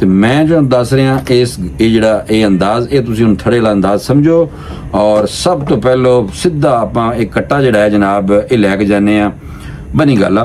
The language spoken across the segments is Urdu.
ਤੇ ਮੈਂ ਜੋ ਦੱਸ ਰਿਹਾ ਇਸ ਇਹ ਜਿਹੜਾ ਇਹ ਅੰਦਾਜ਼ ਇਹ ਤੁਸੀਂ ਹੁਣ ਥੜੇ ਵਾਲਾ ਅੰਦਾਜ਼ ਸਮਝੋ। ਔਰ ਸਭ ਤੋਂ ਪਹਿਲਾਂ ਸਿੱਧਾ ਆਪਾਂ ਇਹ ਕੱਟਾ ਜਿਹੜਾ ਹੈ ਜਨਾਬ ਇਹ ਲੈ ਕੇ ਜਾਂਦੇ ਆ ਬਣੀ ਗਾਲਾ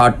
8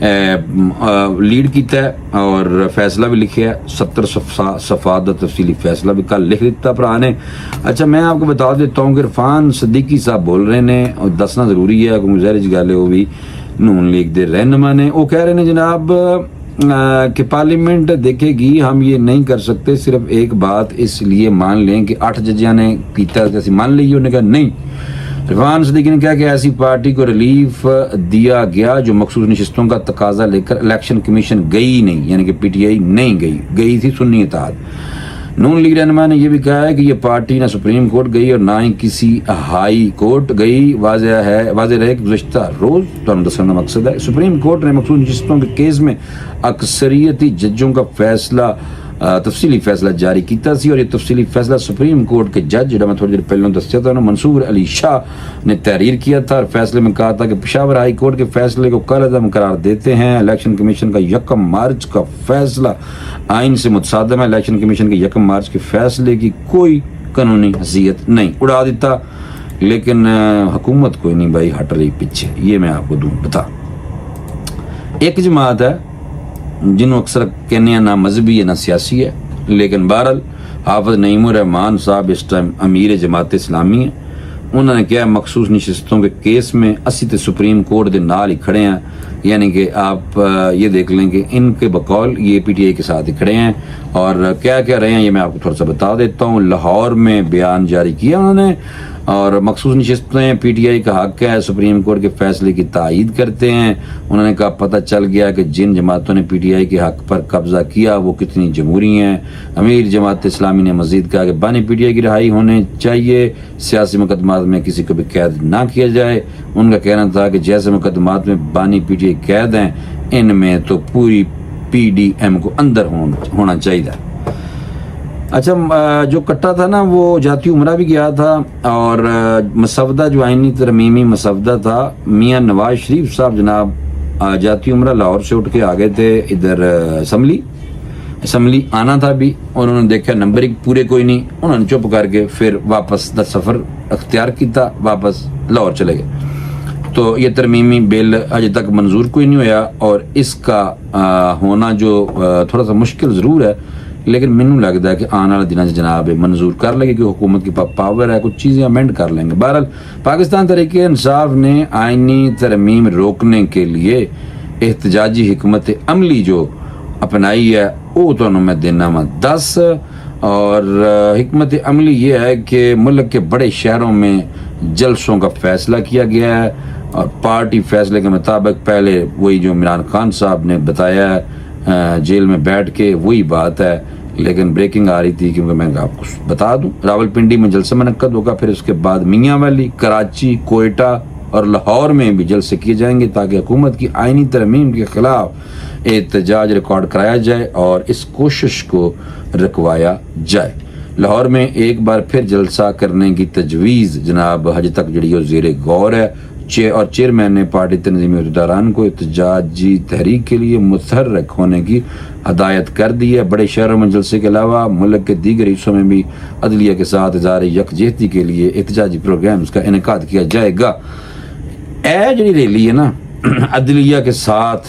لیڈ کیتا ہے اور فیصلہ بھی لکھا ہے 70 صفحات کا تفصیلی فیصلہ بھی کل لکھ دیتا بھرا نے. اچھا میں آپ کو بتا دیتا ہوں کہ عرفان صدیقی صاحب بول رہے ہیں اور دسنا ضروری ہے کیونکہ ظاہر سی گل ہے وہ بھی نون لیگ دے رہنما نے. وہ کہہ رہے ہیں جناب کہ پارلیمنٹ دیکھے گی ہم یہ نہیں کر سکتے, صرف ایک بات اس لیے مان لیں کہ 8 ججیاں نے کیتا ہے مان لیے. انہوں نے کہا نہیں. عرفان صدیقی نے کہا کہ ایسی پارٹی کو ریلیف دیا گیا جو مخصوص نشستوں کا تقاضا لے کر الیکشن کمیشن گئی نہیں, یعنی کہ پی ٹی آئی نہیں گئی تھی سنی اتحاد. نون لیگ رہنما نے یہ بھی کہا ہے کہ یہ پارٹی نہ سپریم کورٹ گئی اور نہ ہی کسی ہائی کورٹ گئی. واضح رہے کہ گزشتہ روز تو دسنا مقصد ہے سپریم کورٹ نے مخصوص نشستوں کے کیس میں اکثریتی ججوں کا فیصلہ تفصیلی فیصلہ جاری کیتا سی, اور یہ تفصیلی فیصلہ سپریم کورٹ کے جج جڑا میں تھوڑی دیر پہلے دسیا تھا منصور علی شاہ نے تحریر کیا تھا, اور فیصلے میں کہا تھا کہ پشاور ہائی کورٹ کے فیصلے کو کل عدم قرار دیتے ہیں. الیکشن کمیشن کا 1 مارچ کا فیصلہ آئین سے متصادم ہے. الیکشن کمیشن کے 1 مارچ کے فیصلے کی کوئی قانونی حیثیت نہیں. اڑا دیتا لیکن حکومت کوئی نہیں بھائی ہٹ رہی پیچھے. یہ میں آپ کو دوں بتا. ایک جماعت ہے جنہوں اکثر کہنے ہیں نہ مذہبی ہے نہ سیاسی ہے, لیکن بہرحال حافظ نعیم الرحمان صاحب اس ٹائم امیر جماعت اسلامی ہیں. انہوں نے کیا مخصوص نشستوں کے کیس میں اسی تے سپریم کورٹ دے نال ہی کھڑے ہیں, یعنی کہ آپ یہ دیکھ لیں کہ ان کے بقول یہ پی ٹی آئی کے ساتھ ہی کھڑے ہیں. اور کیا رہے ہیں یہ میں آپ کو تھوڑا سا بتا دیتا ہوں. لاہور میں بیان جاری کیا انہوں نے, اور مخصوص نشستیں پی ٹی آئی کا حق ہے, سپریم کورٹ کے فیصلے کی تائید کرتے ہیں. انہوں نے کہا پتہ چل گیا کہ جن جماعتوں نے پی ٹی آئی کے حق پر قبضہ کیا وہ کتنی جمہوری ہیں. امیر جماعت اسلامی نے مزید کہا کہ بانی پی ٹی آئی کی رہائی ہونے چاہیے, سیاسی مقدمات میں کسی کو بھی قید نہ کیا جائے. ان کا کہنا تھا کہ جیسے مقدمات میں بانی پی ٹی آئی قید ہیں ان میں تو پوری پی ڈی ایم کو اندر ہونا چاہیے. اچھا جو کٹا تھا نا وہ جاتی عمرہ بھی گیا تھا, اور مسودہ جو آئینی ترمیمی مسودہ تھا میاں نواز شریف صاحب جناب جاتی عمرہ لاہور سے اٹھ کے آ گئے تھے ادھر اسمبلی آنا تھا بھی, اور انہوں نے دیکھا نمبر ہی پورے کوئی نہیں. انہوں نے چپ کر کے پھر واپس دا سفر اختیار کیتا, واپس لاہور چلے گئے. تو یہ ترمیمی بل اجے تک منظور کوئی نہیں ہویا, اور اس کا ہونا جو تھوڑا سا مشکل ضرور ہے, لیکن مینوں لگتا ہے کہ آنے والے دنوں جناب منظور کر لے گی کہ حکومت کی پاور ہے, کچھ چیزیں امینڈ کر لیں گے. بہرحال پاکستان تحریک انصاف نے آئینی ترمیم روکنے کے لیے احتجاجی حکمت عملی جو اپنائی ہے وہ تو میں دینا وا 10. اور حکمت عملی یہ ہے کہ ملک کے بڑے شہروں میں جلسوں کا فیصلہ کیا گیا ہے, اور پارٹی فیصلے کے مطابق پہلے وہی جو عمران خان صاحب نے بتایا ہے جیل میں بیٹھ کے وہی بات ہے, لیکن بریکنگ آ رہی تھی کیونکہ میں آپ کو بتا دوں راولپنڈی میں جلسہ منعقد ہوگا, پھر اس کے بعد میاں ویلی, کراچی, کوئٹہ اور لاہور میں بھی جلسے کیے جائیں گے تاکہ حکومت کی آئینی ترمیم کے خلاف احتجاج ریکارڈ کرایا جائے اور اس کوشش کو رکوایا جائے. لاہور میں ایک بار پھر جلسہ کرنے کی تجویز جناب حج تک جڑی زیر غور ہے, اور چیئرمین نے پارٹی تنظیمی عہدیداران کو احتجاجی تحریک کے لیے متحرک ہونے کی ہدایت کر دی ہے. بڑے شہروں میں جلسے کے علاوہ ملک کے دیگر حصوں میں بھی عدلیہ کے ساتھ اظہار یکجہتی کے لیے احتجاجی پروگرامز کا انعقاد کیا جائے گا. اے جڑی ریلی ہے نا عدلیہ کے ساتھ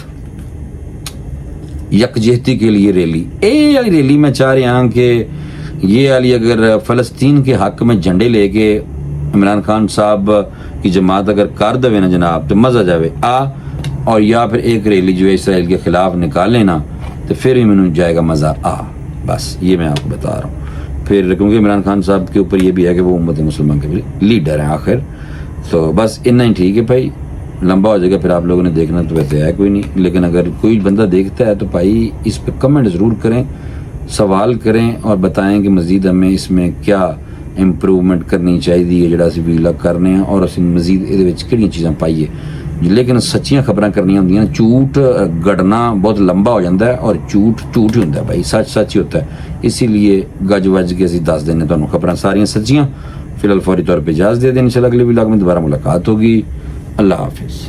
یکجہتی کے لیے ریلی, اے والی ریلی میں چاہ رہا ہوں کہ یہ والی اگر فلسطین کے حق میں جھنڈے لے کے عمران خان صاحب کی جماعت اگر کر دے نا جناب تو مزہ جاوے اور یا پھر ایک ریلی جو ہے اسرائیل کے خلاف نکالے نا تو پھر ہی میں جائے گا مزہ بس یہ میں آپ کو بتا رہا ہوں. پھر کیونکہ عمران خان صاحب کے اوپر یہ بھی ہے کہ وہ امت مسلمان کے لیڈر ہیں آخر, تو بس اتنا ہی ٹھیک ہے بھائی. لمبا ہو جائے گا پھر آپ لوگوں نے دیکھنا تو ویسے ہے کوئی نہیں, لیکن اگر کوئی بندہ دیکھتا ہے تو بھائی اس پہ کمنٹ ضرور کریں, سوال کریں اور بتائیں کہ مزید ہمیں اس میں کیا امپروومنٹ کرنی چاہیے جڑا اسی ویلا کرنے ہیں, اور اسی مزید یہ کہڑی چیزاں پائیے. لیکن سچیاں خبراں کرنی ہوندیاں, جھوٹ گڑنا بہت لمبا ہو جاتا ہے, اور جھوٹ ہی ہوتا ہے بھائی, سچ ہی ہوتا ہے. اسی لیے گج وج کے اسی دس دینے تمہیں خبراں ساریاں سچیاں. فی الحال فوری طور پہ اجازت دے دیں, انشاءاللہ اگلے ولاگ میں دوبارہ ملاقات ہوگی. اللہ حافظ.